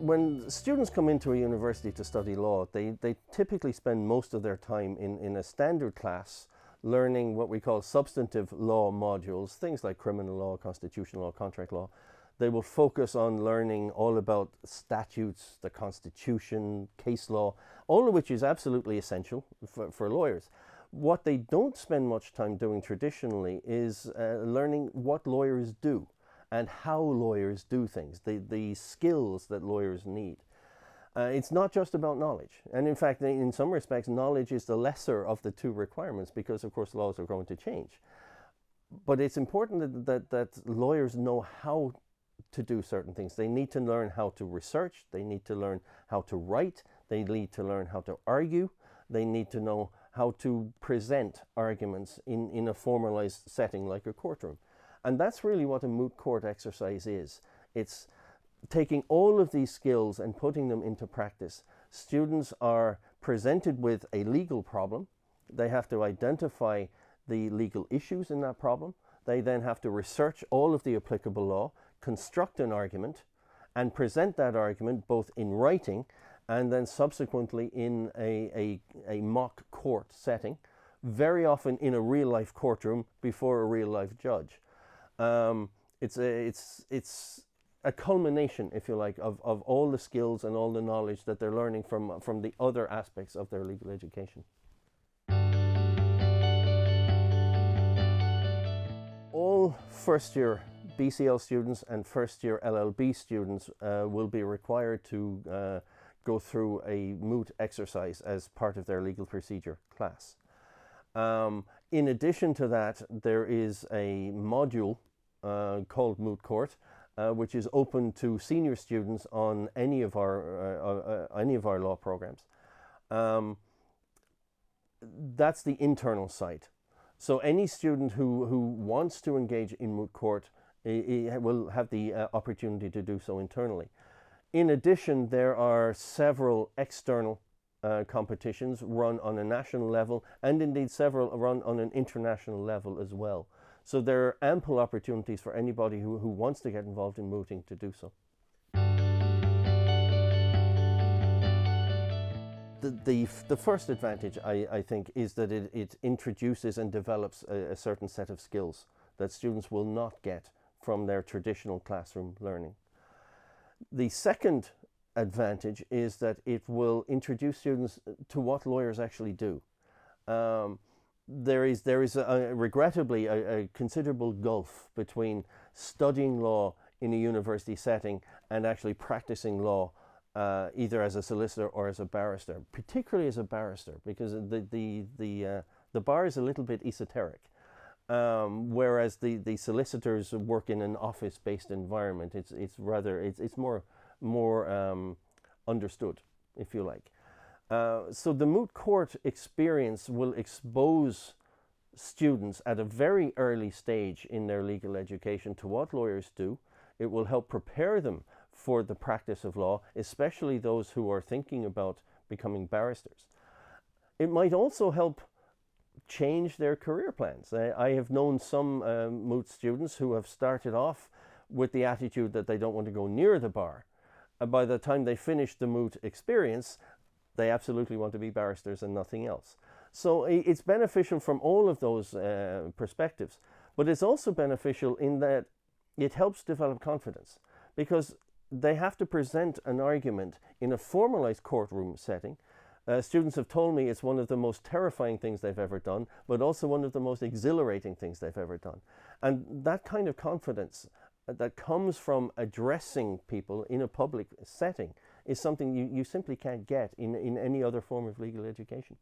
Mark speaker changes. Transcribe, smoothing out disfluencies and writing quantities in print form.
Speaker 1: When students come into a university to study law, they typically spend most of their time in a standard class learning what we call substantive law modules, things like criminal law, constitutional law, contract law. They will focus on learning all about statutes, the Constitution, case law, all of which is absolutely essential for lawyers. What they don't spend much time doing traditionally is learning what lawyers do and how lawyers do things, the skills that lawyers need. It's not just about knowledge. And in fact, in some respects, knowledge is the lesser of the two requirements because, of course, laws are going to change. But it's important that lawyers know how to do certain things. They need to learn how to research. They need to learn how to write. They need to learn how to argue. They need to know how to present arguments in a formalized setting like a courtroom. And that's really what a moot court exercise is. It's taking all of these skills and putting them into practice. Students are presented with a legal problem. They have to identify the legal issues in that problem. They then have to research all of the applicable law, construct an argument, and present that argument both in writing and then subsequently in a mock court setting, very often in a real-life courtroom before a real-life judge. It's a culmination, if you like, of all the skills and all the knowledge that they're learning from the other aspects of their legal education. All first-year BCL students and first-year LLB students will be required to go through a moot exercise as part of their legal procedure class. In addition to that, there is a module called Moot Court, which is open to senior students on any of our law programs. That's the internal side. So any student who wants to engage in moot court will have the opportunity to do so internally. In addition, there are several external competitions run on a national level, and indeed several run on an international level as well. So there are ample opportunities for anybody who wants to get involved in mooting to do so. The first advantage, I think, is that it introduces and develops a certain set of skills that students will not get from their traditional classroom learning. The second advantage is that it will introduce students to what lawyers actually do. There is regrettably a considerable gulf between studying law in a university setting and actually practicing law either as a solicitor or as a barrister, particularly as a barrister, because the bar is a little bit esoteric. Whereas the solicitors work in an office-based environment. It's more understood, if you like. So the moot court experience will expose students at a very early stage in their legal education to what lawyers do. It will help prepare them for the practice of law, especially those who are thinking about becoming barristers. It might also help change their career plans. I have known some moot students who have started off with the attitude that they don't want to go near the bar. By the time they finish the moot experience, they absolutely want to be barristers and nothing else. So it's beneficial from all of those perspectives, but it's also beneficial in that it helps develop confidence, because they have to present an argument in a formalized courtroom setting. Students have told me it's one of the most terrifying things they've ever done, but also one of the most exhilarating things they've ever done. And that kind of confidence that comes from addressing people in a public setting is something you simply can't get in any other form of legal education.